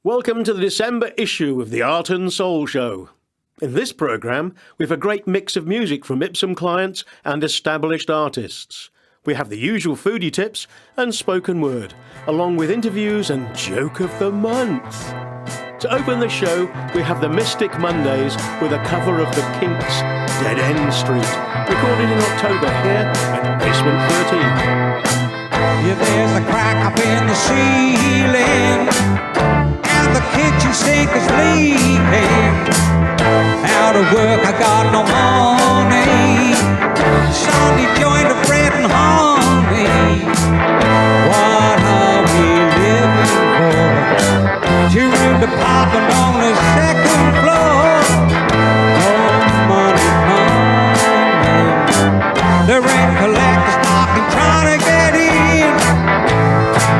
Welcome to the December issue of the Art and Soul Show. In this programme, we have a great mix of music from Ipsum clients and established artists. We have the usual foodie tips and spoken word, along with interviews and joke of the month. To open the show, we have the Mystic Mondays with a cover of the Kinks' Dead End Street, recorded in October here at Basement 13. Yeah, there's a crack up in the ceiling, and the kitchen sink is leaking. Out of work, I got no money. Sunday joined a friend and honey. What are we living for? Two-room apartment on the second floor. No money coming. The rent collector's knocking, trying to get in.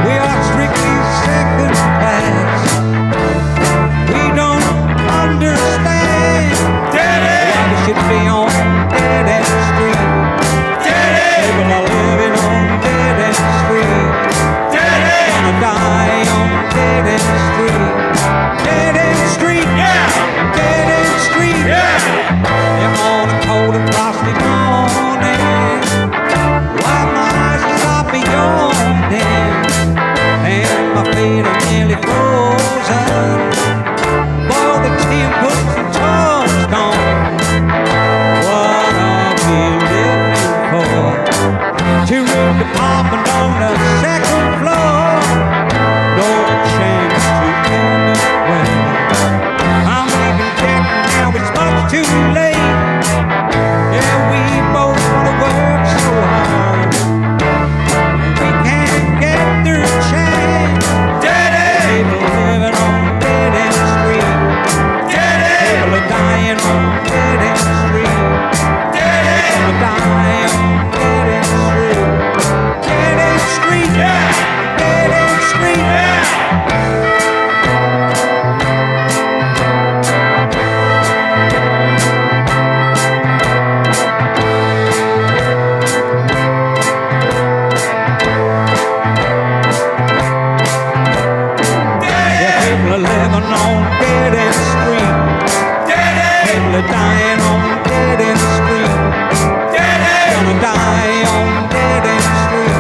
We are strictly second class. We don't understand why we should be on Dead End Street. People are living on Dead End Street. Gonna die on Dead End Street. Dead End Street, yeah. Dead End Street, yeah. They're on a cold and frosty morning. Wipe my eyes and stop me yawning. And my feet are nearly frozen. Boil the tea and put some toast on. What are we living for? Two-room apartment on the second floor. No chance to anywhere. I'm leaving Jack now, it's much too late. Yeah, we both wanna work so hard. We can't get through chance. People living on Dead End Street. People are dying on Dead End Street. People are dying on Dead End Street. Dead End Street, yeah. Dead End Street, yeah. People are living on Dead End Street. People are dying on Dead End Street. Gonna die on Dead End Street.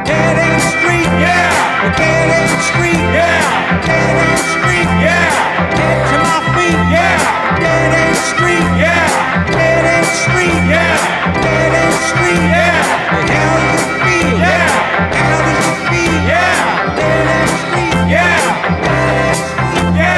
Dead End Street, yeah. Dead End Street, yeah. Dead End Street, yeah. Get to my feet, yeah. Dead End Street, yeah. Dead End Street, yeah. Dead End Street, yeah. How does it feel? Yeah. How does it feel? Yeah. Dead End Street, yeah. Dead End Street, yeah.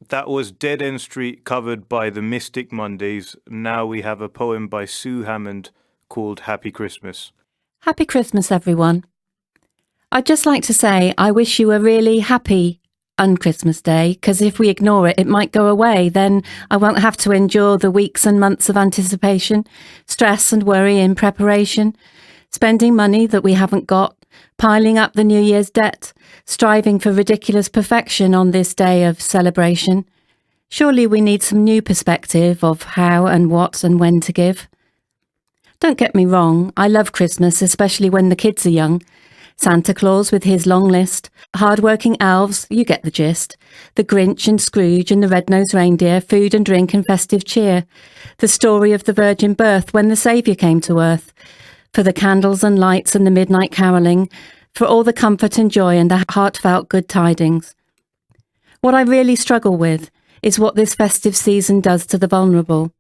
That was Dead End Street, covered by the Mystic Mondays. Now we have a poem by Sue Hammond called Happy Christmas. Happy Christmas, everyone. I'd just like to say I wish you a really happy un-Christmas day, because if we ignore it, it might go away. Then I won't have to endure the weeks and months of anticipation, stress and worry in preparation, spending money that we haven't got, piling up the New Year's debt, striving for ridiculous perfection on this day of celebration. Surely we need some new perspective of how and what and when to give. Don't get me wrong, I love Christmas, especially when the kids are young. Santa Claus with his long list, hard-working elves, you get the gist, the Grinch and Scrooge and the red-nosed reindeer, food and drink and festive cheer, the story of the virgin birth when the Saviour came to earth, for the candles and lights and the midnight carolling, for all the comfort and joy and the heartfelt good tidings. What I really struggle with is what this festive season does to the vulnerable.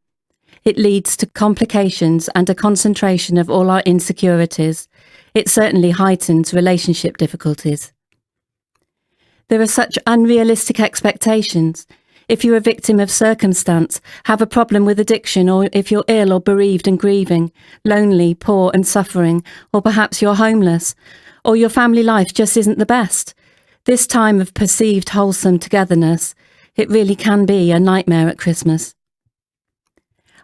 It leads to complications and a concentration of all our insecurities. It certainly heightens relationship difficulties. There are such unrealistic expectations. If you're a victim of circumstance, have a problem with addiction, or if you're ill or bereaved and grieving, lonely, poor and suffering, or perhaps you're homeless, or your family life just isn't the best. This time of perceived wholesome togetherness, it really can be a nightmare at Christmas.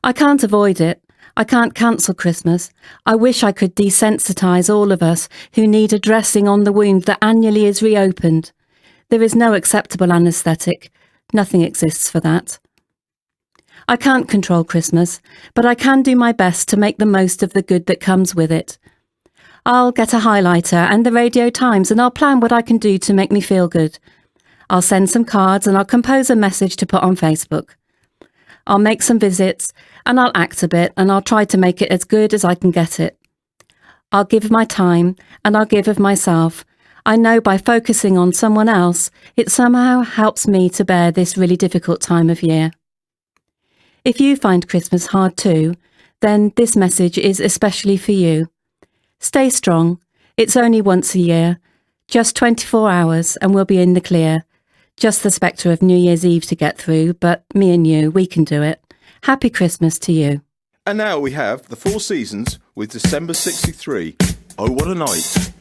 I can't avoid it. I can't cancel Christmas. I wish I could desensitise all of us who need a dressing on the wound that annually is reopened. There is no acceptable anaesthetic. Nothing exists for that. I can't control Christmas, but I can do my best to make the most of the good that comes with it. I'll get a highlighter and the Radio Times and I'll plan what I can do to make me feel good. I'll send some cards and I'll compose a message to put on Facebook. I'll make some visits and I'll act a bit and I'll try to make it as good as I can get it. I'll give my time and I'll give of myself. I know by focusing on someone else, it somehow helps me to bear this really difficult time of year. If you find Christmas hard too, then this message is especially for you. Stay strong. It's only once a year. Just 24 hours and we'll be in the clear. Just the spectre of New Year's Eve to get through, but me and you, we can do it. Happy Christmas to you. And now we have the Four Seasons with December 63. Oh, what a night.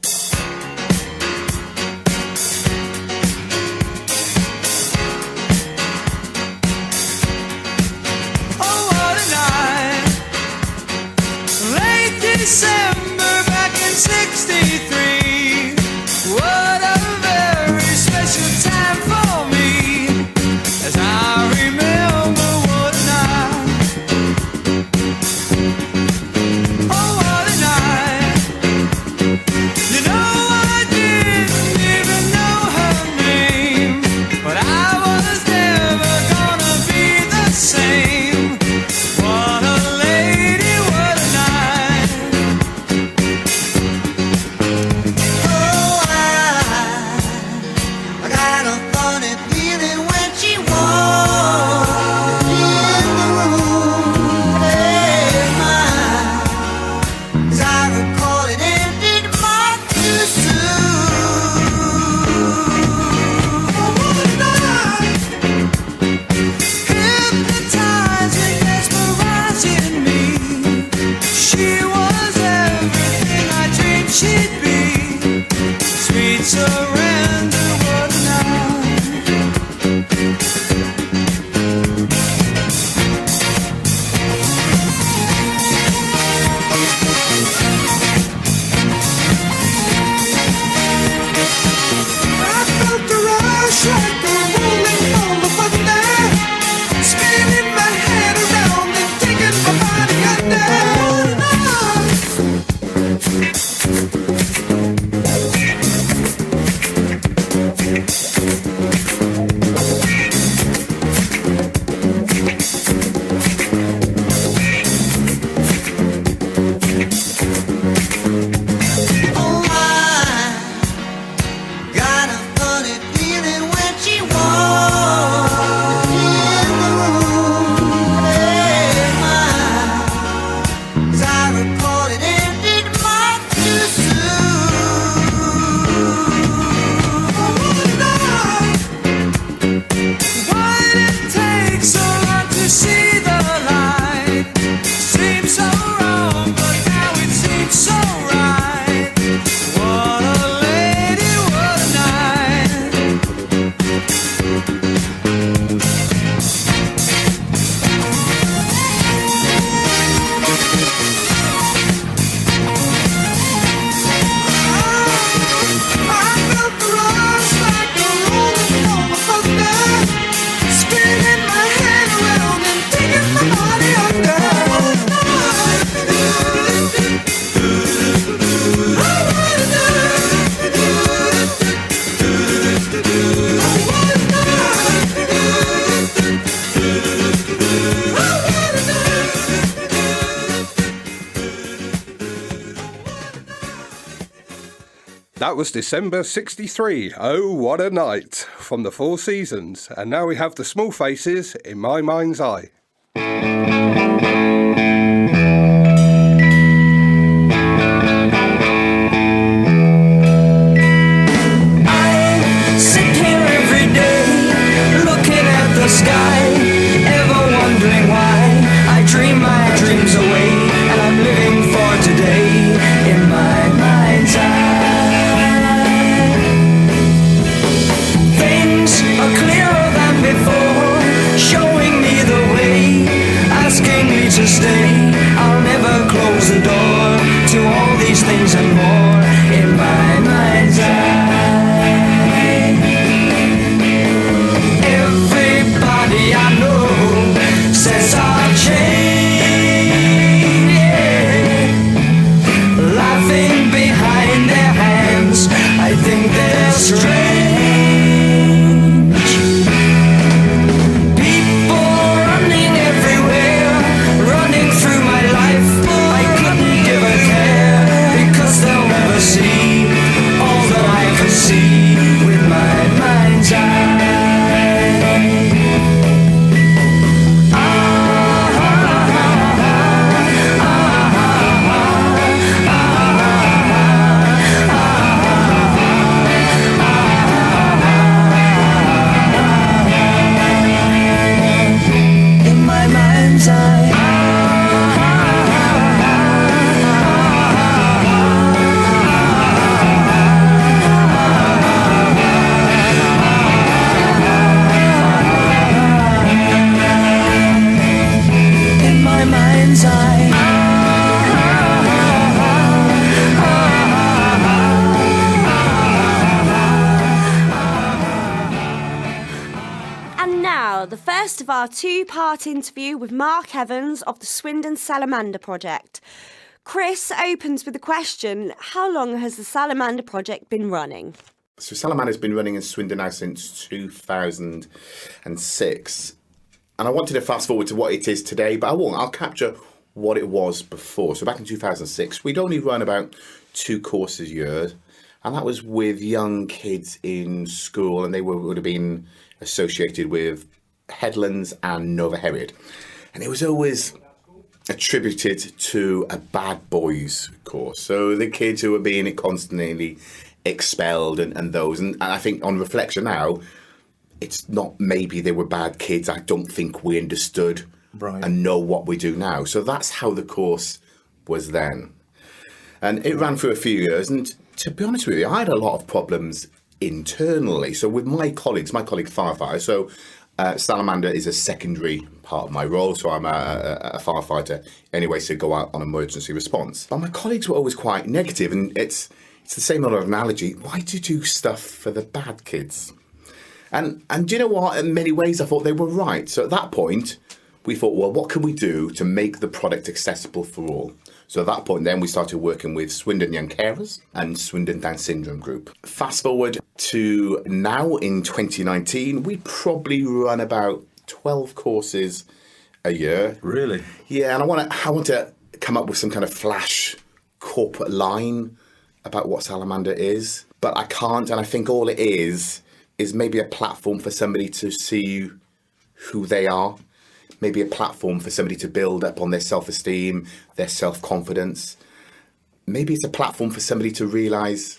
Oh, what a night. Late December back in 63. What a very special time for me. As I remember what a night. Oh, what a night. You know I didn't even know her name, but I was never gonna be the same. What a lady, what a night. Oh, I got a funny feeling when she walked in the room last night. As I recall, it ended much too soon. Oh, what a night. Hypnotizing, mesmerizing me. She was everything I dreamed she'd be. Sweet surrender, what a night. I felt the rush like a rolling ball of thunder, spinning my head around and taking my body under. Oh, I got a funny feeling when she walked in the room last night. As I recall, it ended much too soon. Oh, what a night. Why did it take so long to see the light? Seems so wrong, but now it seems so right. What a lady, what a night. I felt the rush like a rolling ball of thunder, spinning my head around and taking my body under. That was December 63. Oh, what a night from the Four Seasons. And now we have the Small Faces in My Mind's Eye. I sit here every day, looking at the sky, ever wondering why I dream my dreams away, and I'm living for today in my mind's eye. Things are clearer than before, showing me the way. of our two-part interview with Mark Evans of the Swindon Salamander Project. Chris opens with the question, how long has the Salamander Project been running? So Salamander's been running in Swindon now since 2006. And I wanted to fast forward to what it is today, but I won't. I'll capture what it was before. So back in 2006, we'd only run about 2 courses a year. And that was with young kids in school, and they would have been associated with Headlands and Nova Herriad. And it was always attributed to a bad boys course. So the kids who were being constantly expelled and those. And I think on reflection now, it's not maybe they were bad kids. I don't think we understood and know what we do now. So that's how the course was then. And it ran for a few years. And to be honest with you, I had a lot of problems internally. So with my colleagues, my colleague firefighter, so Salamander is a secondary part of my role. So I'm a firefighter anyway, to go out on emergency response. But my colleagues were always quite negative. And it's the same sort of analogy. Why do you do stuff for the bad kids? And do you know what? In many ways, I thought they were right. So at that point, we thought, well, what can we do to make the product accessible for all? So at that point, then we started working with Swindon Young Carers and Swindon Down Syndrome Group. Fast forward to now in 2019, we probably run about 12 courses a year. Really? Yeah, and I want to come up with some kind of flash corporate line about what Salamander is, but I can't. And I think all it is maybe a platform for somebody to see who they are. Maybe a platform for somebody to build up on their self-esteem, their self-confidence. Maybe it's a platform for somebody to realise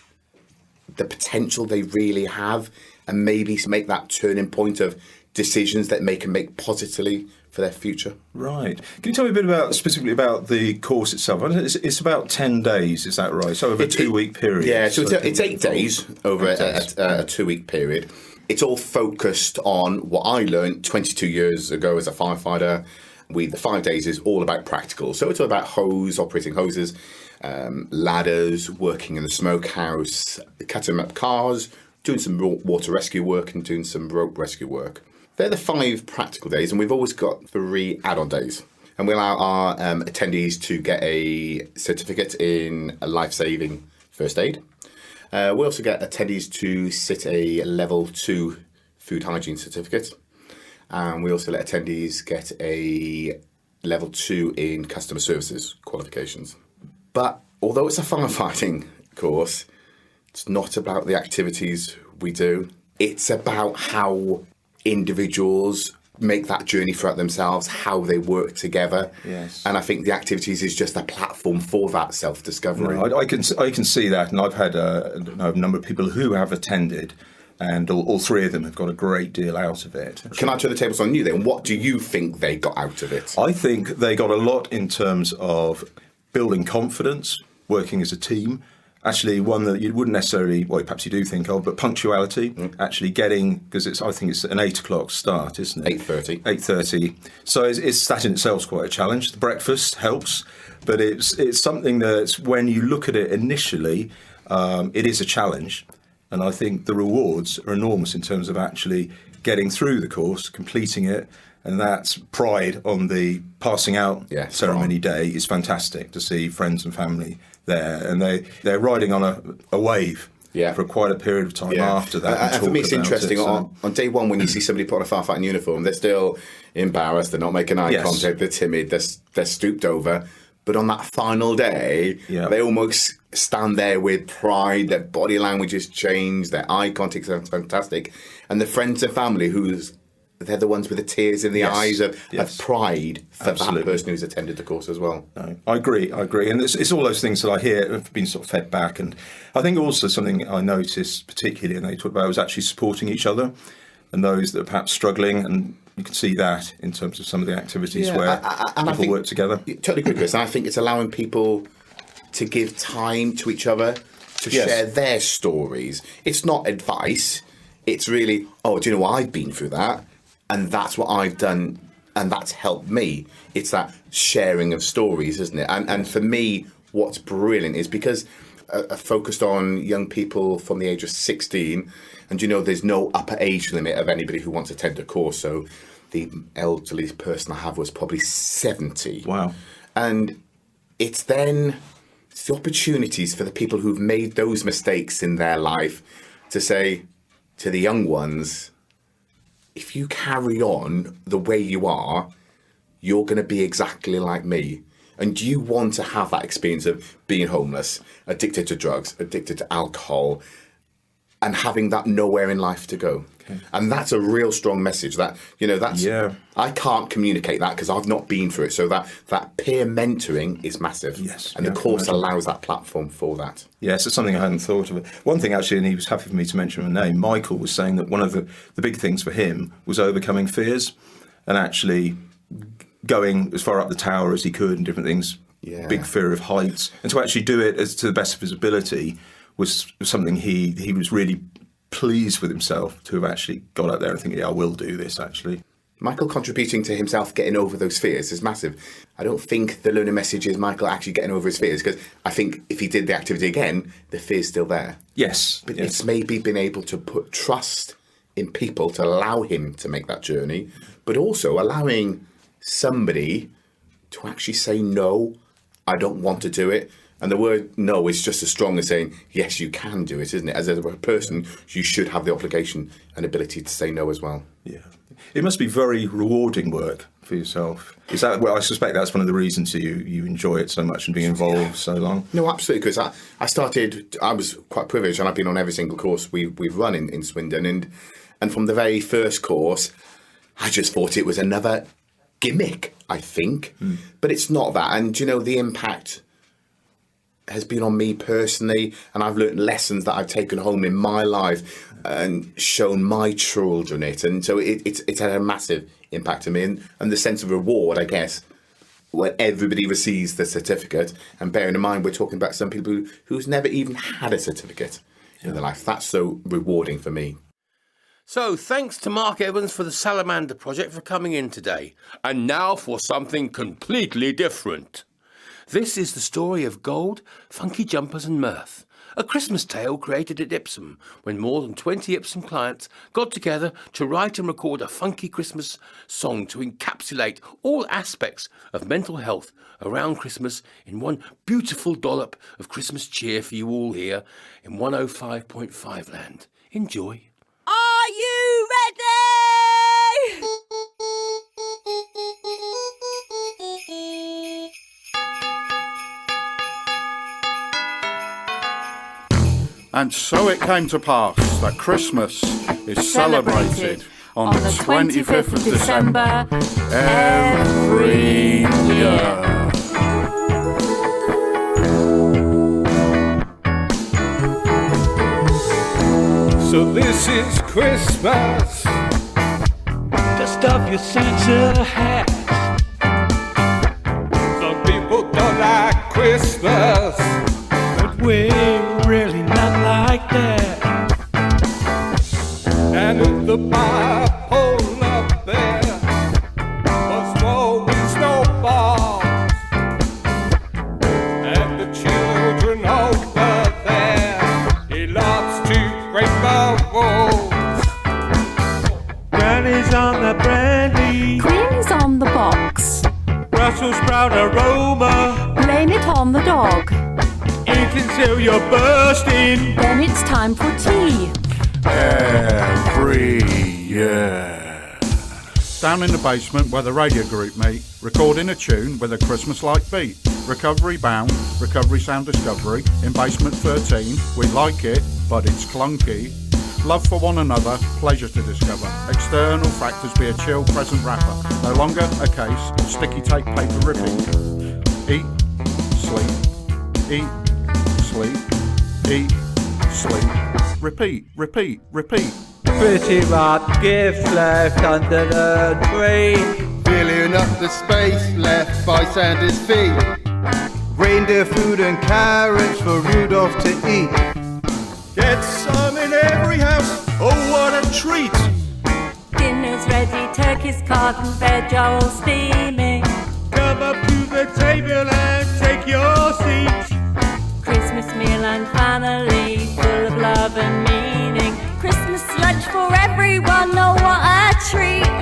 the potential they really have, and maybe to make that turning point of decisions that they can make positively for their future. Right. Can you tell me a bit specifically about the course itself? It's about 10 days, is that right? So over a 2-week period. Yeah, so it's 8 days over a 2-week period. It's all focused on what I learned 22 years ago as a firefighter. The 5 days is all about practical. So it's all about operating hoses, ladders, working in the smokehouse, cutting up cars, doing some water rescue work and doing some rope rescue work. They're the 5 practical days, and we've always got 3 add-on days. And we allow our attendees to get a certificate in life-saving first aid. We also get attendees to sit a level 2 food hygiene certificate. And we also let attendees get a level 2 in customer services qualifications. But although it's a firefighting course, it's not about the activities we do. It's about how individuals make that journey throughout themselves, how they work together. Yes. And I think the activities is just a platform for that self-discovery. No, I can see that, and I've had a number of people who have attended, and all 3 of them have got a great deal out of it. Can I turn the tables on you then? What do you think they got out of it? I think they got a lot in terms of building confidence, working as a team. Actually, one that you wouldn't necessarily, well, perhaps you do think of, but punctuality, actually getting, because I think it's an 8 o'clock start, isn't it? 8:30. 8:30. So that in itself is quite a challenge. The breakfast helps, but it's something that when you look at it initially, it is a challenge. And I think the rewards are enormous in terms of actually getting through the course, completing it. And that's pride on the passing out ceremony day is fantastic to see friends and family there. And they're riding on a wave for quite a period of time after that. And for me, it's interesting. On day one, when you see somebody put on a firefighting uniform, they're still embarrassed, they're not making eye contact, they're timid, they're stooped over. But on that final day, they almost stand there with pride, their body language has changed, their eye contact is fantastic. And the friends and family they're the ones with the tears in the eyes of pride for that person who's attended the course as well. No, I agree. And it's all those things that I hear have been sort of fed back. And I think also something I noticed particularly, and they talked about, was actually supporting each other and those that are perhaps struggling. And you can see that in terms of some of the activities where people work together. Totally agree, Chris. And I think it's allowing people to give time to each other to share their stories. It's not advice. It's really, do you know what? I've been through that. And that's what I've done, and that's helped me. It's that sharing of stories, isn't it? And for me, what's brilliant is because focused on young people from the age of 16, and there's no upper age limit of anybody who wants to attend a course. So the elderly person I have was probably 70. Wow. And it's the opportunities for the people who've made those mistakes in their life to say to the young ones, if you carry on the way you are, you're going to be exactly like me. And you want to have that experience of being homeless, addicted to drugs, addicted to alcohol, and having that nowhere in life to go. Okay. And that's a real strong message that, I can't communicate that because I've not been through it. So that peer mentoring is massive. Yes. And the course allows that platform for that. Yes, it's something I hadn't thought of. One thing, actually, and he was happy for me to mention my name, Michael was saying that one of the big things for him was overcoming fears and actually going as far up the tower as he could and different things, big fear of heights. And to actually do it as to the best of his ability was something he was really pleased with himself to have actually got out there and thinking, I will do this, actually. Michael contributing to himself getting over those fears is massive. I don't think the learning message is Michael actually getting over his fears, because I think if he did the activity again, the fear's still there. Yes. But it's maybe been able to put trust in people to allow him to make that journey, but also allowing somebody to actually say, no, I don't want to do it. And the word no is just as strong as saying, yes, you can do it, isn't it? As a person, you should have the obligation and ability to say no as well. Yeah. It must be very rewarding work for yourself. Is that, well, I suspect that's one of the reasons you enjoy it so much and being involved so long? No, absolutely, because I was quite privileged, and I've been on every single course we've run in Swindon. And from the very first course, I just thought it was another gimmick, I think. But it's not that. And, the impact has been on me personally, and I've learned lessons that I've taken home in my life and shown my children it. And so it's had a massive impact on me, and the sense of reward, I guess, when everybody receives the certificate. And bearing in mind, we're talking about some people who's never even had a certificate in their life. That's so rewarding for me. So, thanks to Mark Evans for the Salamander Project for coming in today. And now for something completely different. This is the story of gold, funky jumpers and mirth. A Christmas tale created at Ipsum when more than 20 Ipsum clients got together to write and record a funky Christmas song to encapsulate all aspects of mental health around Christmas in one beautiful dollop of Christmas cheer for you all here in 105.5 land. Enjoy. Are you ready? And so it came to pass that Christmas is celebrated on the 25th of December every year. So this is Christmas. Dust off your Santa hats. Some people don't like Christmas, But we're really not like that. and at the bipolar bear was throwing snowballs, and the children over there, he loves to break the rules. Granny's on the brandy. Cream is on the box. Brussels sprout aroma. Blame it on the dog. Eat until you're bursting. Then it's time for tea. Every year. Down in the basement where the radio group meet, recording a tune with a Christmas-like beat. Recovery bound, recovery sound discovery. In basement 13, we like it, but it's clunky. Love for one another, pleasure to discover. External factors be a chill present wrapper. No longer a case of sticky tape paper ripping. Eat, sleep, eat, sleep, eat, sleep. Repeat, repeat, repeat. Pretty much gifts left under the tree. Filling up the space left by Santa's feet. Reindeer food and carrots for Rudolph to eat. Get some in every house, oh what a treat! Dinner's ready, turkey's carved and veg are all steaming. Come up to the table and take your seat. Christmas meal and family, full of love and meaning. Christmas lunch for everyone, oh what a treat.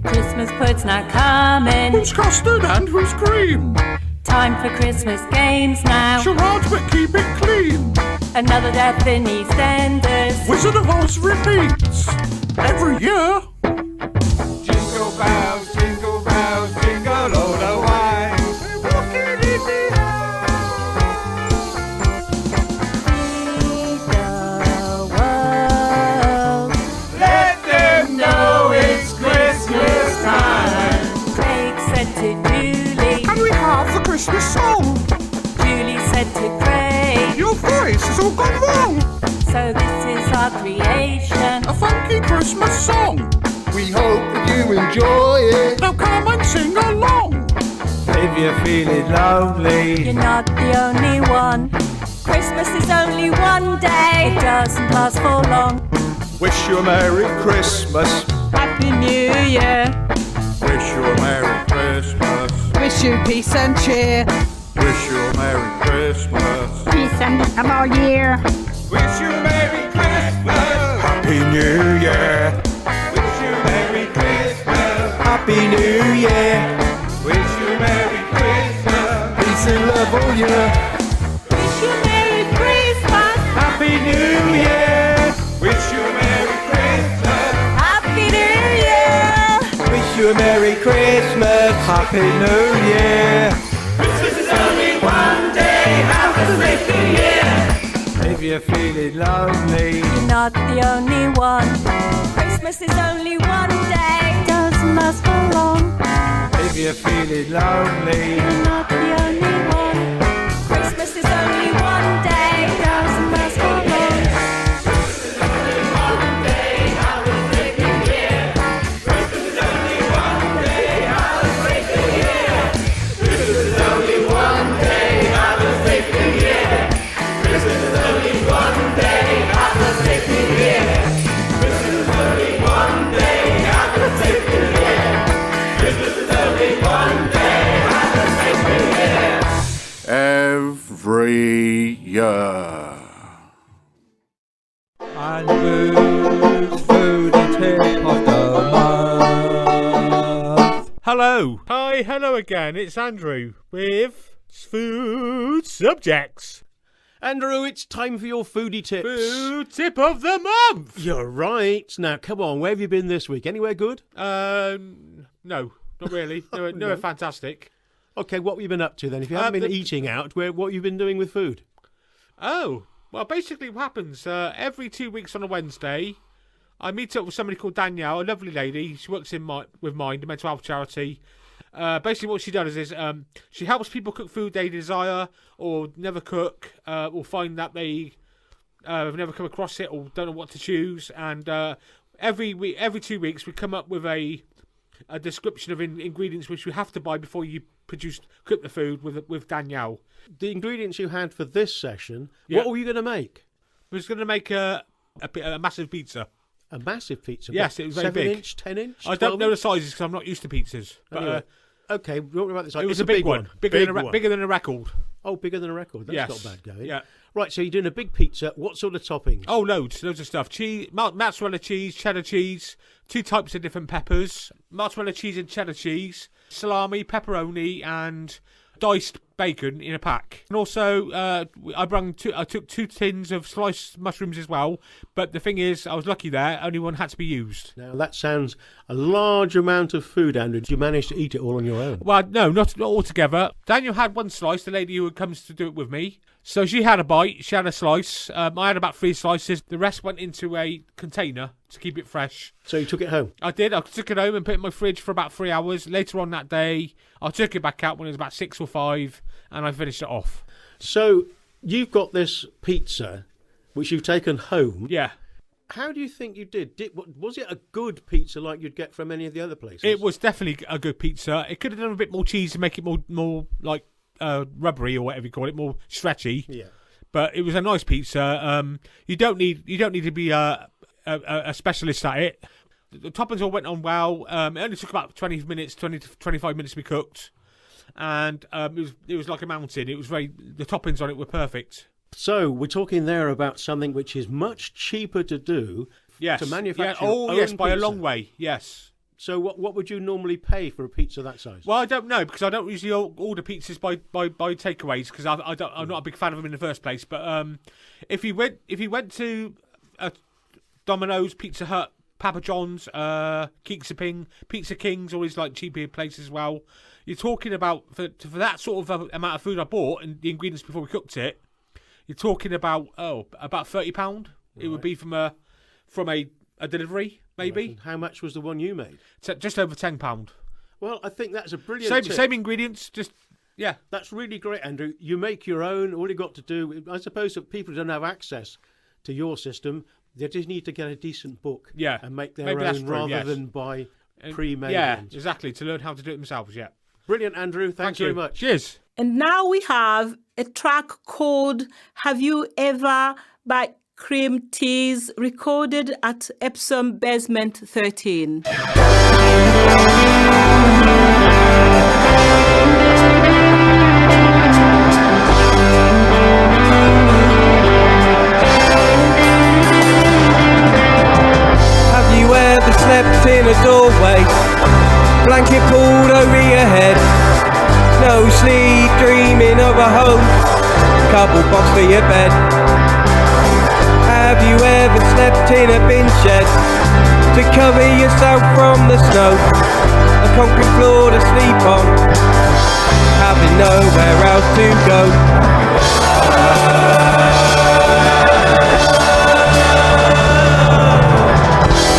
Christmas pudd's now coming. Who's custard and who's cream? Time for Christmas games now. Charades, but keep it clean. Another death in EastEnders. Wizard of Oz repeats every year. Jingle bells, jingle all the way. We're walking in the The world. Let them know it's Christmas time. Craig said to Julie. Can we have the Christmas song? Julie said to Craig. Your voice has all gone wrong. So this is our creation. A funky Christmas song. We hope that you enjoy it. Now come and sing along. If you're feeling lonely, You're not the only one. Christmas is only one day. It doesn't last for long. Wish you a Merry Christmas. Happy New Year. Wish you a Merry Christmas. Wish you peace and cheer. Wish you a Merry Christmas. Peace and come all year. wish you a Merry Christmas. Happy New Year. Wish you a Merry Christmas. Happy New Year. Wish you a Merry Christmas. Peace and love all year. Wish you Merry Christmas. Happy New Year. Wish you a Merry Christmas. Happy New Year. Wish you a Merry Christmas. Happy New Year. Christmas is only one day. Have a safe New Year. If you're feeling lonely, You're not the only one. Christmas is only one day. Doesn't last for long. if you're feeling lonely, You're not the only one. Christmas is only one day. Doesn't last for long. Every year. and food's foodie tip of the month. Hello. Hi, hello again. It's Andrew with Food Subjects. Andrew, it's time for your foodie tips. Food Tip of the Month. You're right. Now, come on, where have you been this week? Anywhere good? No, not really. No, fantastic. Okay, what have you been up to then? If you haven't been eating out, what have you been doing with food? Oh, well, basically what happens, every 2 weeks on a Wednesday, I meet up with somebody called Danielle, a lovely lady. She works with Mind, a mental health charity. Basically what she does is she helps people cook food they desire or never cook or find that they have never come across it or don't know what to choose. And every 2 weeks we come up with a description of ingredients which you have to buy before you cook the food with Danielle. The ingredients you had for this session, Yeah. what were you going to make? I was going to make a massive pizza. A massive pizza? Yes, it was very 7 big. inch, 10 inch? I don't know the sizes because I'm not used to pizzas. But Anyway, okay, what about this? it was It's a big one. Bigger than a record. Oh, bigger than a record. That's Yes. not bad going. Yeah. Right, so you're doing a big pizza. What sort of toppings? Oh, loads of stuff. Cheese, mozzarella cheese, cheddar cheese, 2 types of different peppers, mozzarella cheese and cheddar cheese, salami, pepperoni, and diced bacon in a pack. And also, I took 2 tins of sliced mushrooms as well. But the thing is, I was lucky there. Only one had to be used. Now, that sounds a large amount of food, Andrew. Did you manage to eat it all on your own? Well, no, not all together. Daniel had 1 slice, the lady who comes to do it with me. So she had a bite, she had a slice. I had about 3 slices. The rest went into a container to keep it fresh. So you took it home? I did. I took it home and put it in my fridge for about 3 hours. Later on that day, I took it back out when it was about 6 or 5, and I finished it off. So you've got this pizza, which you've taken home. Yeah. How do you think you did? Was it a good pizza like you'd get from any of the other places? It was definitely a good pizza. It could have done a bit more cheese to make it more like rubbery or whatever you call it, more stretchy. Yeah. But it was a nice pizza. You don't need to be a specialist at it. The toppings all went on well. It only took about 20 to 25 minutes to be cooked, and it was like a mountain. It was the toppings on it were perfect. So we're talking there about something which is much cheaper to do. Yes. To manufacture. Yeah. Oh, your yes, own by a pizza. long way. Yes. So what would you normally pay for a pizza that size? Well, I don't know because I don't usually order pizzas by takeaways because I'm not a big fan of them in the first place. But if you went to Domino's, Pizza Hut, Papa John's, Pizza King's, all these like cheaper places as well, you're talking about for that sort of amount of food I bought and the ingredients before we cooked it, you're talking about about £30. Right. It would be from a delivery. Maybe. Right. How much was the one you made? Just over £10. Well, I think that's a brilliant tip. Same ingredients, just, yeah. That's really great, Andrew. You make your own. All you've got to do, I suppose that people don't have access to your system. They just need to get a decent book and make their own rather than buy pre-made ones. Exactly, to learn how to do it themselves, yeah. Brilliant, Andrew. Thanks very much. Cheers. And now we have a track called Have You Ever by Cream Teas, recorded at Ipsum Basement 13. Have you ever slept in a doorway? Blanket pulled over your head. No sleep, dreaming of a home. Cardboard box for your bed. Have you ever slept in a bin shed to cover yourself from the snow? A concrete floor to sleep on, having nowhere else to go.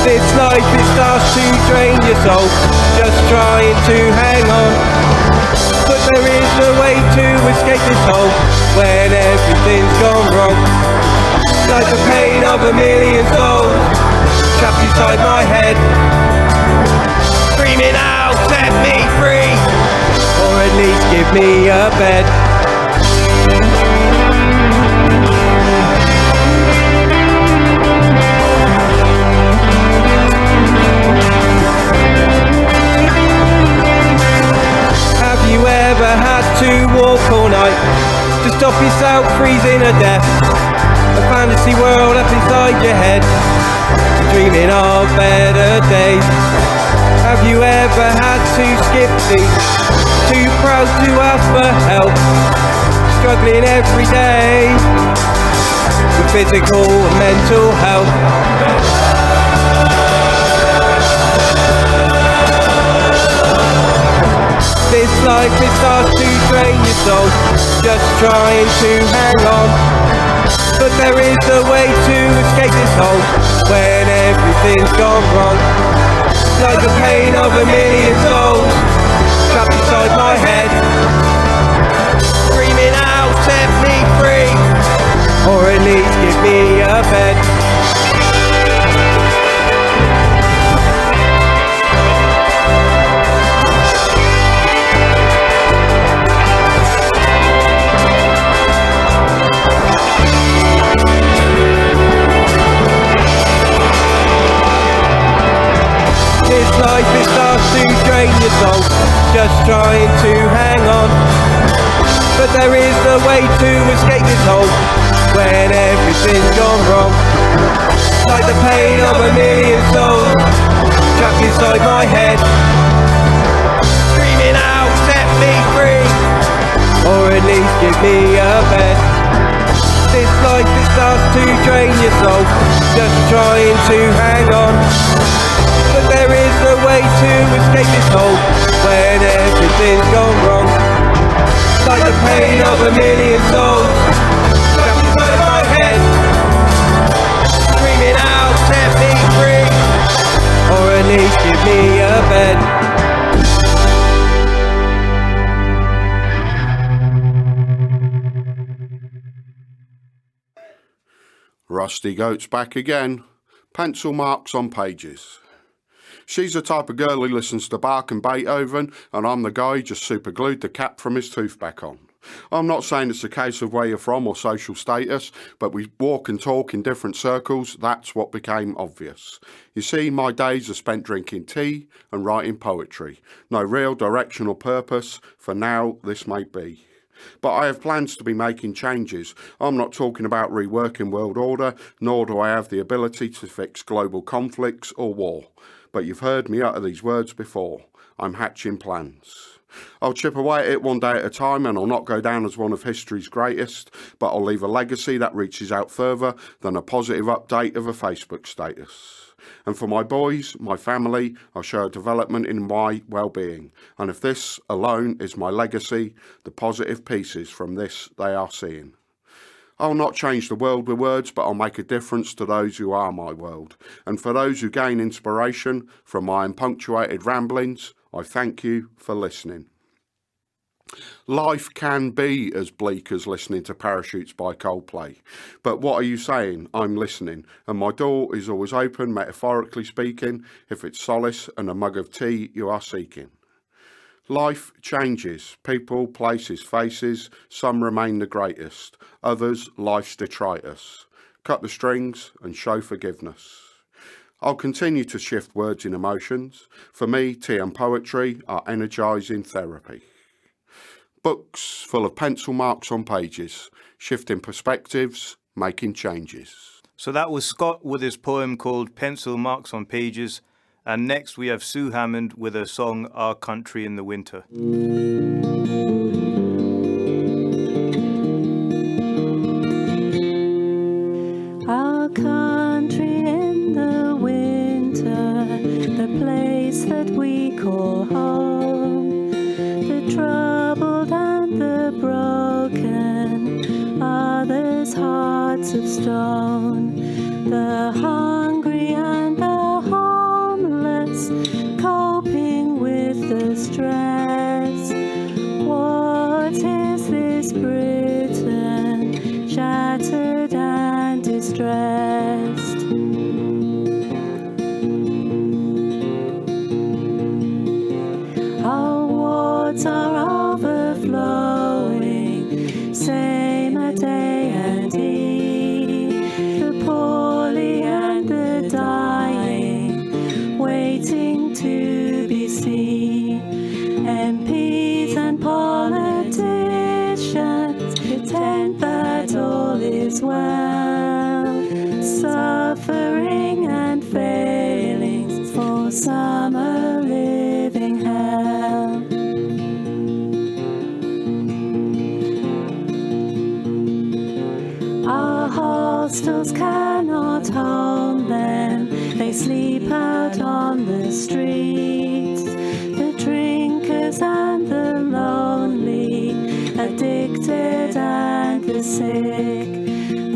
This life, it starts to drain your soul, just trying to hang on. But there is no way to escape this hole when everything's gone wrong. Like the pain of a million souls trapped inside my head, screaming out, set me free, or at least give me a bed. Have you ever had to walk all night to stop yourself freezing to death? A fantasy world up inside your head, dreaming of better days. Have you ever had to skip things, too proud to ask for help, struggling every day with physical and mental health? This life, it starts to drain your soul, just trying to hang on. But there is a way to escape this hole when everything's gone wrong. Like the pain of a million souls trapped inside my head, screaming out, set me free, or at least give me a bed. This life, it starts to drain your soul, just trying to hang on. But there is a way to escape this hole when everything's gone wrong. Like the pain of a million souls trapped inside my head, screaming out, set me free, or at least give me a bed. This life, it starts to drain your soul, just trying to hang on. But there is no way to escape this hole when everything's gone wrong. Like the pain of a million souls trapped inside my head, screaming out, set me free, or at least give me a bed. Rusty Goat's back again. Pencil marks on pages. She's the type of girl who listens to Bach and Beethoven, and I'm the guy who just superglued the cap from his tooth back on. I'm not saying it's a case of where you're from or social status, but we walk and talk in different circles. That's what became obvious. You see, my days are spent drinking tea and writing poetry. No real direction or purpose. For now, this may be. But I have plans to be making changes. I'm not talking about reworking world order, nor do I have the ability to fix global conflicts or war. but you've heard me utter these words before. I'm hatching plans. I'll chip away at it one day at a time, and I'll not go down as one of history's greatest, but I'll leave a legacy that reaches out further than a positive update of a Facebook status. And for my boys, my family, I'll show a development in my well-being. And if this alone is my legacy, the positive pieces from this they are seeing. I'll not change the world with words, but I'll make a difference to those who are my world. And for those who gain inspiration from my unpunctuated ramblings, I thank you for listening. Life can be as bleak as listening to Parachutes by Coldplay. But what are you saying? I'm listening. And my door is always open, metaphorically speaking, if it's solace and a mug of tea you are seeking. Life changes. People, places, faces. Some remain the greatest. Others, life's detritus. Cut the strings and show forgiveness. I'll continue to shift words and emotions. For me, tea and poetry are energising therapy. Books full of pencil marks on pages, shifting perspectives, making changes. So that was Scott with his poem called Pencil Marks on Pages. And next we have Sue Hammond with her song Our Country in the Winter. Our country in the winter, the place that we call home, the troubled and the broken, others hearts of stone, the hungry and the homeless, coping with the stress. What is this Britain, shattered and distressed? Our wards are overflowing, same a day and E. The poorly and the dying, waiting to be seen. MPs and politicians pretend that all is well, suffering and failings for some a living hell. Our hostels cannot hold them, they sleep out on the streets. The drinkers and the lonely, addicted and the sick.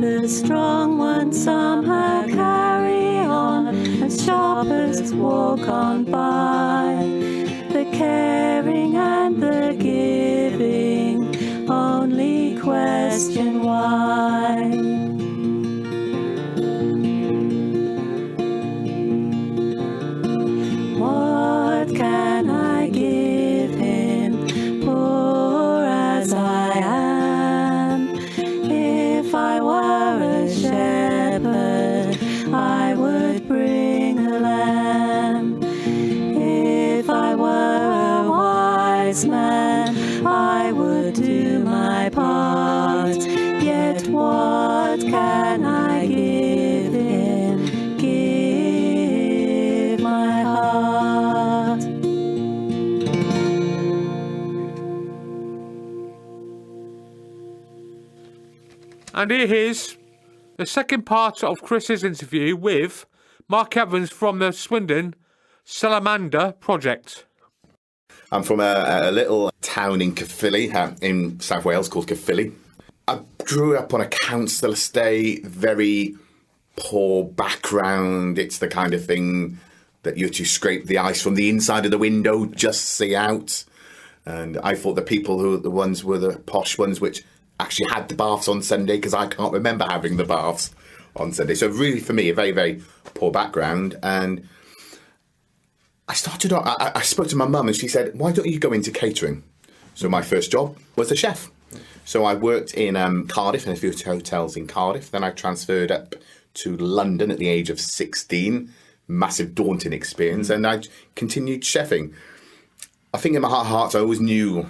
The strong ones somehow carry on as shoppers walk on by. The caring and the giving only question why. What can I give him, poor as I am? If I were a shepherd, I would bring a lamb. If I were a wise man, I would do my part. Yet what can I give him? Give my heart. And here is the second part of Chris's interview with Mark Evans from the Swindon Salamander Project. I'm from a little town in Caerphilly, in South Wales, called Caerphilly. I grew up on a council estate, very poor background. It's the kind of thing that you to scrape the ice from the inside of the window, just see out. And I thought the people who the ones were the posh ones, which actually had the baths on Sunday, because I can't remember having the baths on Sunday. So really, for me, a very, very poor background. And I spoke to my mum and she said, why don't you go into catering? So my first job was a chef. So I worked in Cardiff, in a few hotels in Cardiff. Then I transferred up to London at the age of 16. Massive daunting experience. And I continued chefing. I think in my heart of hearts, I always knew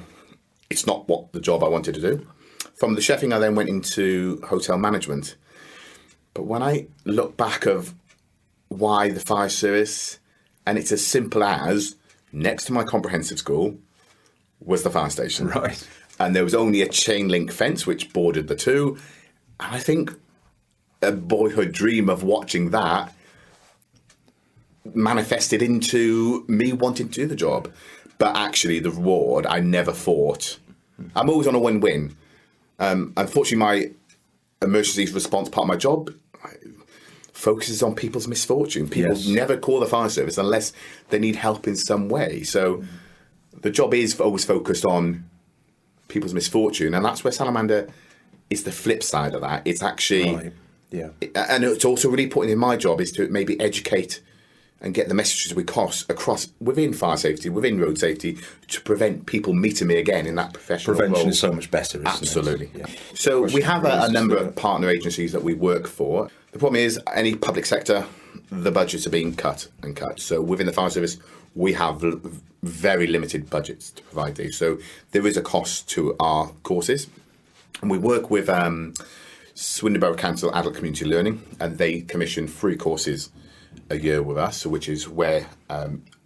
it's not what the job I wanted to do. From the chefing, I then went into hotel management. But when I look back of why the fire service And it's as simple as, next to my comprehensive school was the fire station. Right. And there was only a chain link fence which bordered the two. And I think a boyhood dream of watching that manifested into me wanting to do the job. But actually, the reward, I never thought. I'm always on a win-win. Unfortunately, my emergency response part of my job focuses on people's misfortune. People never call the fire service unless they need help in some way. So the job is always focused on people's misfortune, and that's where Salamander is the flip side of that. It's actually, and it's also really important in my job is to maybe educate and get the messages we across within fire safety, within road safety, to prevent people meeting me again in that professional Prevention role. is so much better, isn't Absolutely. it? Yeah. So we have a number of partner agencies that we work for. The problem is, any public sector, the budgets are being cut and cut. So within the fire service, we have very limited budgets to provide these. So there is a cost to our courses. And we work with Swindon Borough Council Adult Community Learning, and they commission 3 courses a year with us, which is where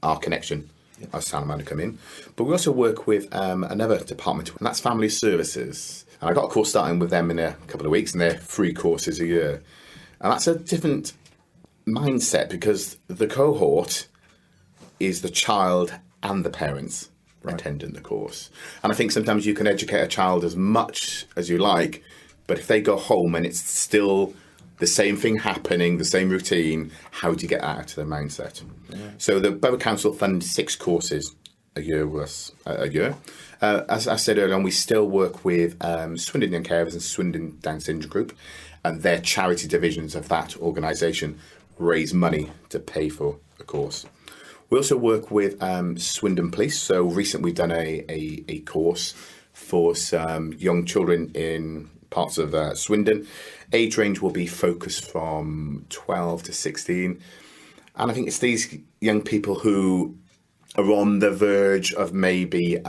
our connection as Salamander come in. But we also work with another department, and that's Family Services. And I got a course starting with them in a couple of weeks, and they're 3 courses a year. And that's a different mindset, because the cohort is the child and the parents attending the course. And I think sometimes you can educate a child as much as you like, but if they go home and it's still the same thing happening, the same routine, how do you get that out of their mindset? So the Borough Council funds 6 courses a year with us, as I said earlier on, we still work with Swindon Young Carers and Swindon Down Syndrome Group, and their charity divisions of that organisation raise money to pay for the course. We also work with Swindon Police. So recently we've done a course for some young children in parts of Swindon. Age range will be focused from 12 to 16. And I think it's these young people who are on the verge of maybe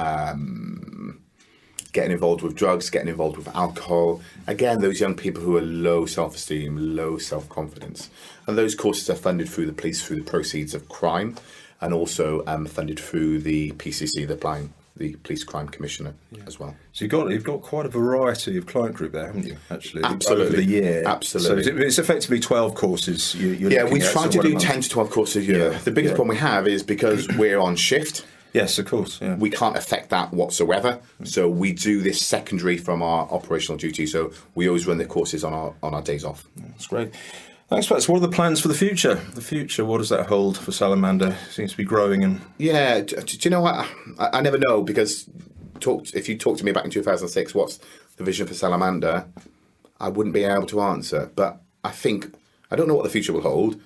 getting involved with drugs, getting involved with alcohol. Again, those young people who are low self-esteem, low self-confidence. And those courses are funded through the police through the proceeds of crime, and also funded through the PCC, the Police Crime Commissioner, as well. So you've got quite a variety of client group there, haven't you? Actually, Absolutely. over the year. Absolutely. So it's effectively 12 courses. We try to do 10 to 12 courses a year. The biggest problem we have is because we're on shift. Yes, of course. Yeah. We can't affect that whatsoever. So we do this secondary from our operational duty. So we always run the courses on our days off. That's great. Thanks, Pat. So what are the plans for the future? The future, what does that hold for Salamander? It seems to be growing. And yeah, do you know what? I never know, because if you talked to me back in 2006, what's the vision for Salamander, I wouldn't be able to answer. But I don't know what the future will hold,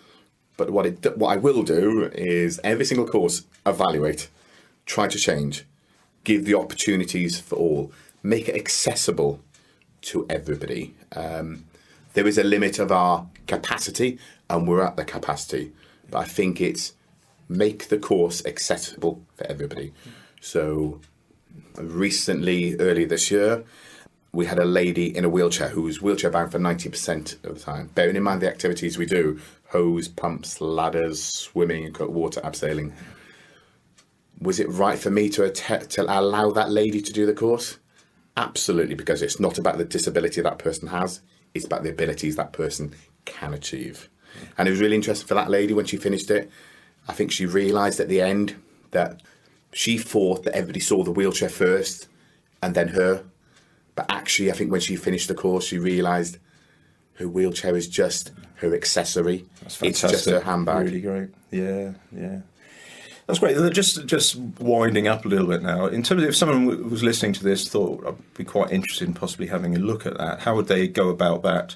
but what I will do is every single course evaluate, try to change, give the opportunities for all, make it accessible to everybody. There is a limit of our capacity, and we're at the capacity. But I think it's make the course accessible for everybody. So recently, earlier this year, we had a lady in a wheelchair who was wheelchair bound for 90% of the time. Bearing in mind the activities we do, hose, pumps, ladders, swimming and cold water, abseiling. Was it right for me to allow that lady to do the course? Absolutely, because it's not about the disability that person has. It's about the abilities that person can achieve. And it was really interesting for that lady when she finished it. I think she realised at the end that she thought that everybody saw the wheelchair first and then her. But actually, I think when she finished the course, she realised her wheelchair is just her accessory. That's fantastic. It's just her handbag. Really great. Yeah. That's great. Just winding up a little bit now. In terms of if someone was listening to this, thought I'd be quite interested in possibly having a look at that, how would they go about that?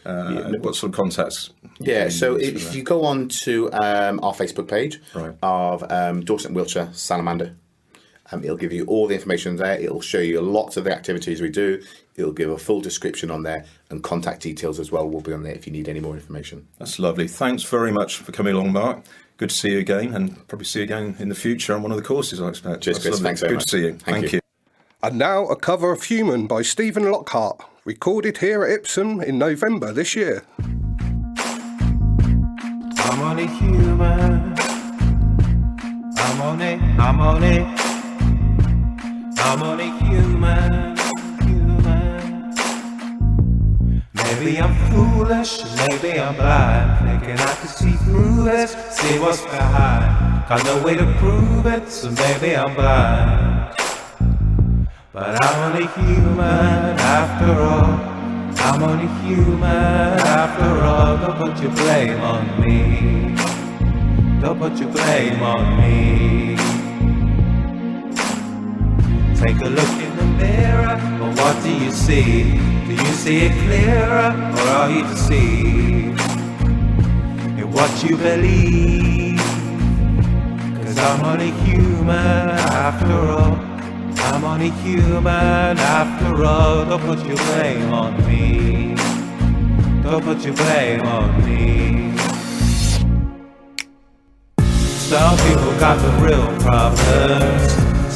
What sort of contacts? Yeah, so if you go on to our Facebook page of Dorset Wheelchair Salamander, it'll give you all the information there. It'll show you lots of the activities we do. It'll give a full description on there, and contact details as well will be on there if you need any more information. That's lovely. Thanks very much for coming along, Mark. Good to see you again, and probably see you again in the future on one of the courses, I expect. Cheers, Chris. Thanks very much. Good to see you. Thank you. And now a cover of Human by Stephen Lockhart, recorded here at Ipsum in November this year. I'm only human, I'm only human. Maybe I'm foolish, maybe I'm blind, thinking I can see through this, see what's behind. Got no way to prove it, so maybe I'm blind. But I'm only human after all. I'm only human after all. Don't put your blame on me. Don't put your blame on me. Take a look in the mirror, but what do you see? Do you see it clearer, or are you deceived in what you believe? 'Cause I'm only human after all. I'm only human after all. Don't put your blame on me. Don't put your blame on me. Some people got the real problems.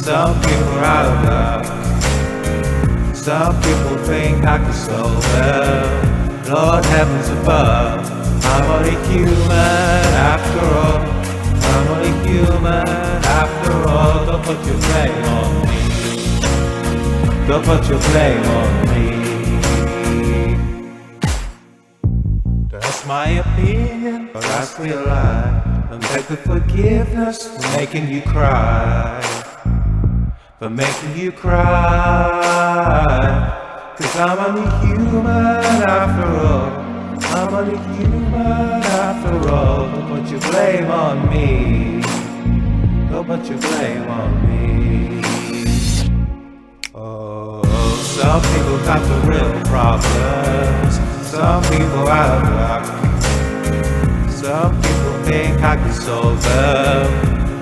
Some people are out of luck. Some people think I can solve them. Lord heavens above, I'm only human after all. I'm only human after all. Don't put your blame on me. Don't put your blame on me. That's my opinion, but I still lie. And beg for forgiveness for making you cry. For making you cry. 'Cause I'm only human after all. I'm only human after all. Don't put your blame on me. Don't put your blame on me. Oh, some people got the real problems. Some people out of luck. Some people think I can solve them.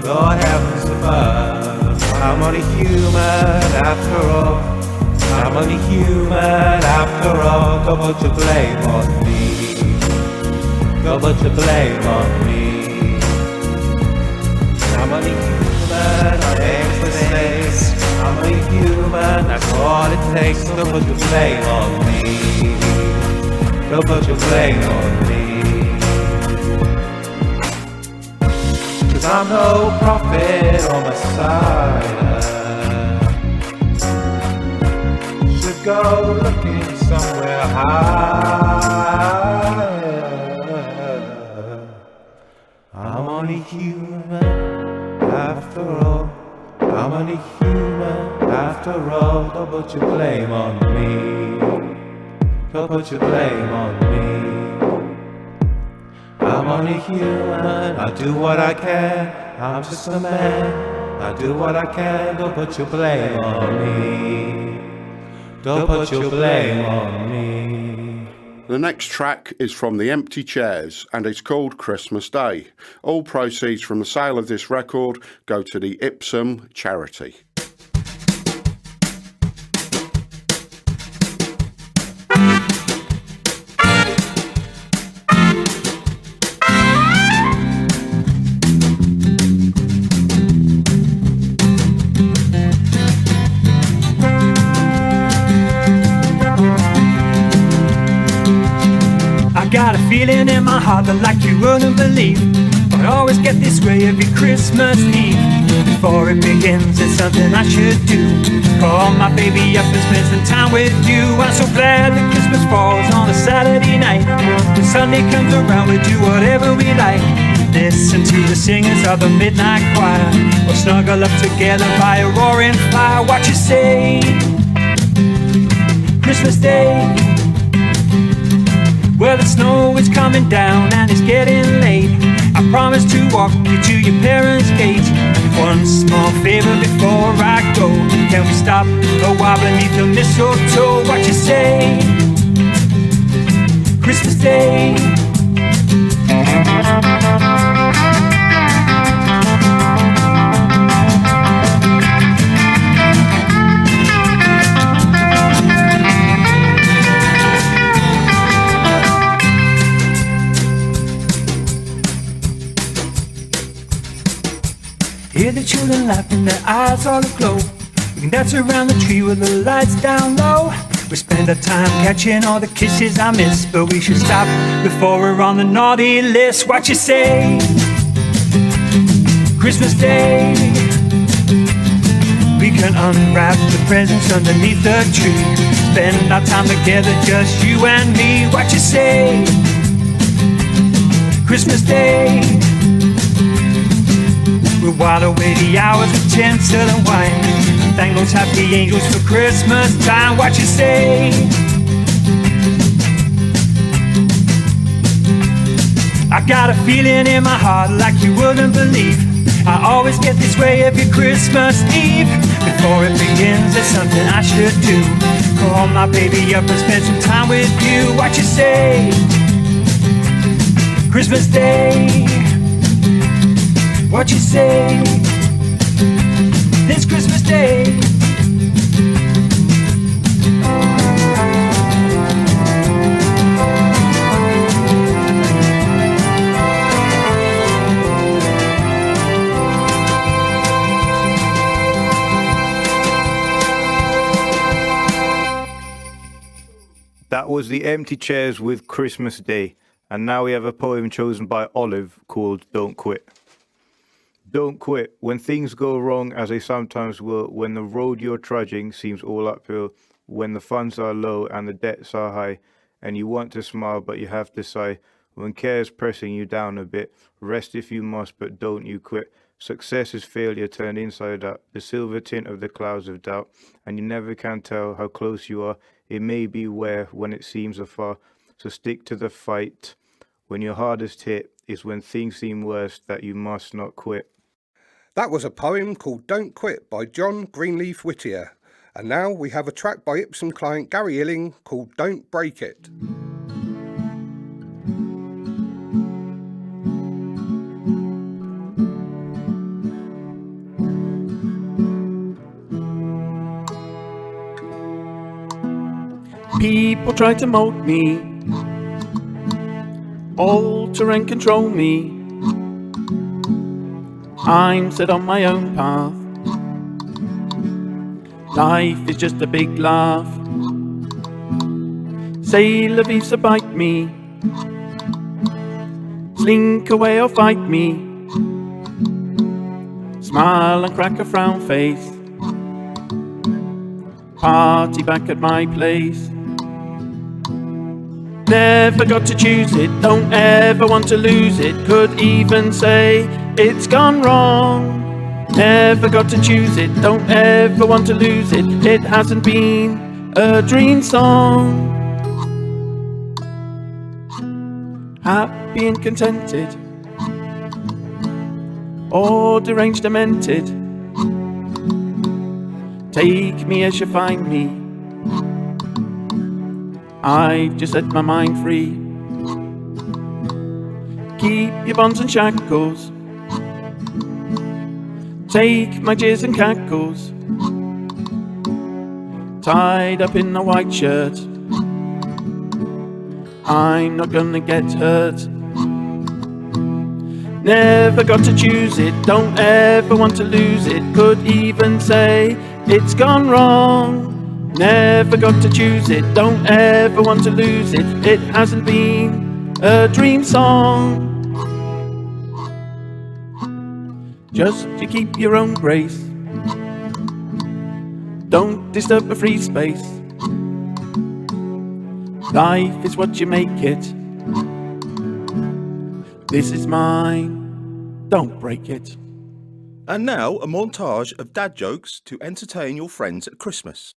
Lord heavens above, I'm only human after all. I'm only human after all. Don't put your blame on me. Don't put your blame on me. I'm only human, I make mistakes. I'm only human, that's all it takes. Don't put your blame on me. Don't put your blame on me. 'Cause I'm no prophet or messiah. Should go looking somewhere higher. I'm only human after all. I'm only human after all. Don't put your blame on me. Don't put your blame on me. I'm only human, I do what I can. I'm just a man, I do what I can. Don't put your blame on me. Don't put your blame on me. The next track is from The Empty Chairs and it's called Christmas Day. All proceeds from the sale of this record go to the Ipsum charity. Got a feeling in my heart that like you wouldn't believe. I always get this way every Christmas Eve. Before it begins, it's something I should do. Call my baby up and spend some time with you. I'm so glad that Christmas falls on a Saturday night. When Sunday comes around, we do whatever we like. Listen to the singers of the midnight choir, or snuggle up together by a roaring fire. What you say? Christmas Day. Well, the snow is coming down and it's getting late. I promise to walk you to your parents' gate. One small favor before I go. Can we stop a while beneath the mistletoe? What you say? Christmas Day. Hear the children laughing, their eyes all aglow. We can dance around the tree with the lights down low. We spend our time catching all the kisses I miss, but we should stop before we're on the naughty list. What you say? Christmas Day, we can unwrap the presents underneath the tree. Spend our time together, just you and me. What you say? Christmas Day, we'll while away the hours with tinsel and wine. Thank those happy angels for Christmas time. What you say? I got a feeling in my heart like you wouldn't believe. I always get this way every Christmas Eve. Before it begins, there's something I should do. Call my baby up and spend some time with you. What you say? Christmas Day, what you say? This Christmas Day. That was the Empty Chairs with Christmas Day. And now we have a poem chosen by Olive called Don't Quit. Don't quit when things go wrong, as they sometimes will, when the road you're trudging seems all uphill, when the funds are low and the debts are high, and you want to smile but you have to sigh, when care's pressing you down a bit, rest if you must, but don't you quit. Success is failure turned inside out, the silver tint of the clouds of doubt, and you never can tell how close you are. It may be where when it seems afar, so stick to the fight. When you're hardest hit is when things seem worse, that you must not quit. That was a poem called Don't Quit by John Greenleaf Whittier. And now we have a track by Ipsum client Gary Illing called Don't Break It. People try to mold me, alter and control me. I'm set on my own path. Life is just a big laugh. Say la vie, so bite me. Slink away or fight me. Smile and crack a frown face. Party back at my place. Never got to choose it, don't ever want to lose it. Could even say it's gone wrong. Never got to choose it, don't ever want to lose it. It hasn't been a dream song. Happy and contented, or deranged, demented. Take me as you find me. I've just set my mind free. Keep your bonds and shackles. Take my jeers and cackles. Tied up in a white shirt. I'm not gonna get hurt. Never got to choose it, don't ever want to lose it. Could even say it's gone wrong. Never got to choose it, don't ever want to lose it. It hasn't been a dream song. Just to keep your own grace. Don't disturb a free space. Life is what you make it. This is mine, don't break it. And now a montage of dad jokes to entertain your friends at Christmas.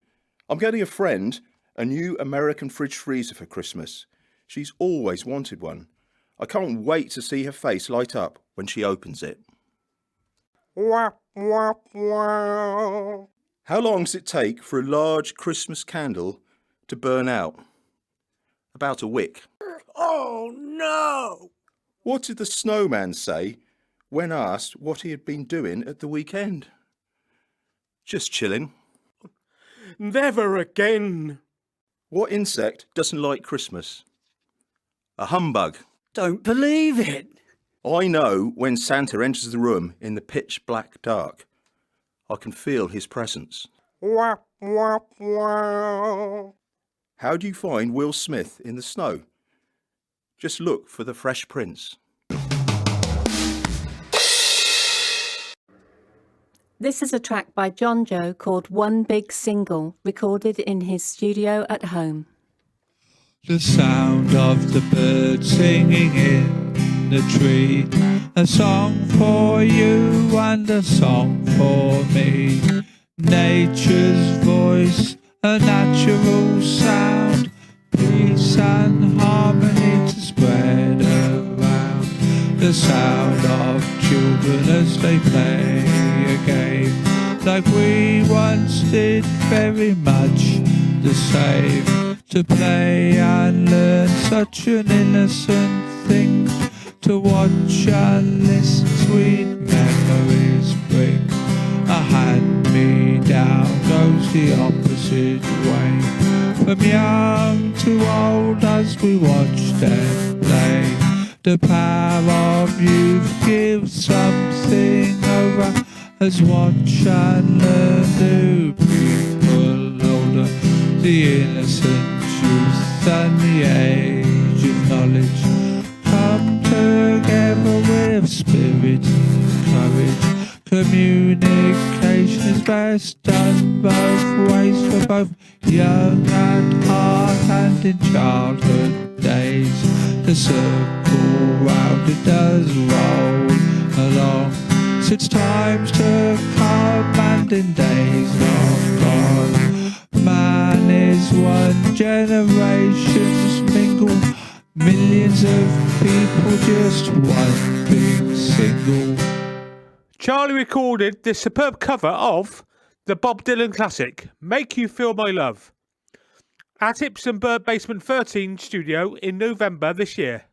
I'm getting a friend a new American fridge freezer for Christmas. She's always wanted one. I can't wait to see her face light up when she opens it. How long does it take for a large Christmas candle to burn out? About a wick. Oh no! What did the snowman say when asked what he had been doing at the weekend? Just chilling. Never again. What insect doesn't like Christmas? A humbug. Don't believe it. I know when Santa enters the room in the pitch black dark. I can feel his presence. How do you find Will Smith in the snow? Just look for the Fresh Prince. This is a track by John Joe called One Big Single, recorded in his studio at home. The sound of the birds singing in the tree, a song for you and a song for me. Nature's voice, a natural sound, peace and harmony to spread around. The sound of children as they play a game, like we once did, very much the same. To play and learn, such an innocent thing. To watch and listen, sweet memories bring. A hand-me-down goes the opposite way. From young to old as we watch them play. The power of youth gives something over, as watch and learn do people older. The innocent youth and the age of knowledge come together with spirit and courage. Communication is best done both ways, for both young at heart and in childhood days. The circle round it does roll along, since times to come and in days long gone. Man is one generation's mingle, millions of people, just one big single. Charlie recorded this superb cover of the Bob Dylan classic, Make You Feel My Love, at Ipsum Basement 13 studio in November this year.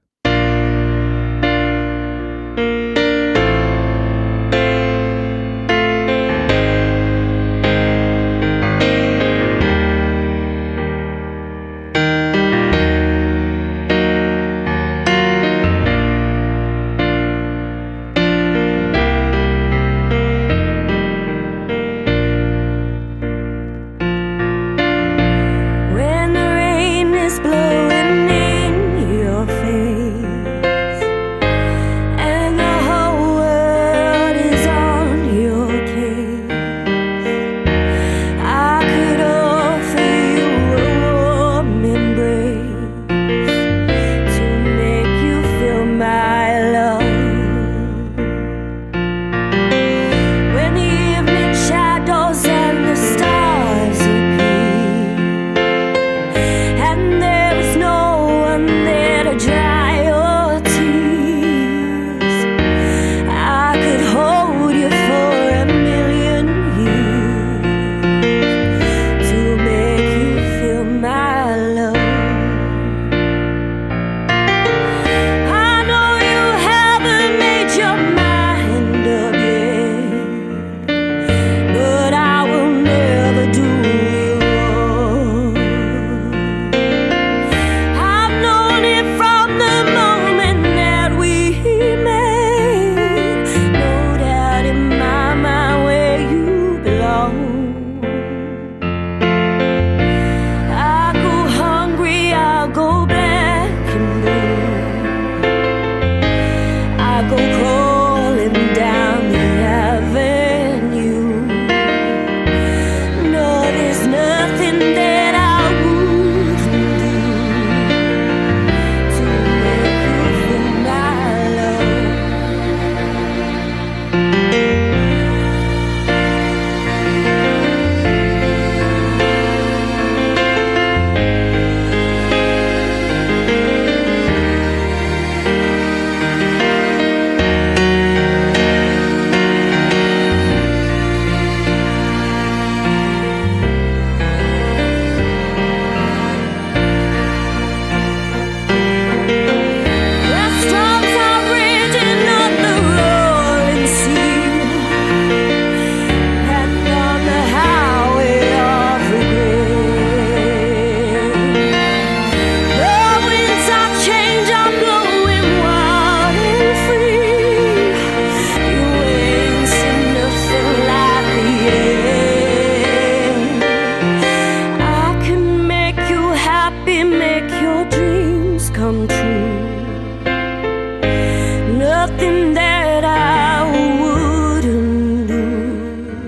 nothing that I wouldn't do.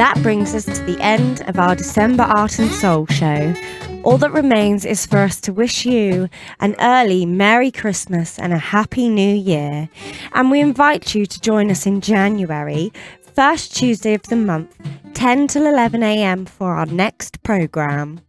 That brings us to the end of our December Art and Soul show. All that remains is for us to wish you an early Merry Christmas and a Happy New Year. And we invite you to join us in January, first Tuesday of the month, 10 till 11 a.m. for our next programme.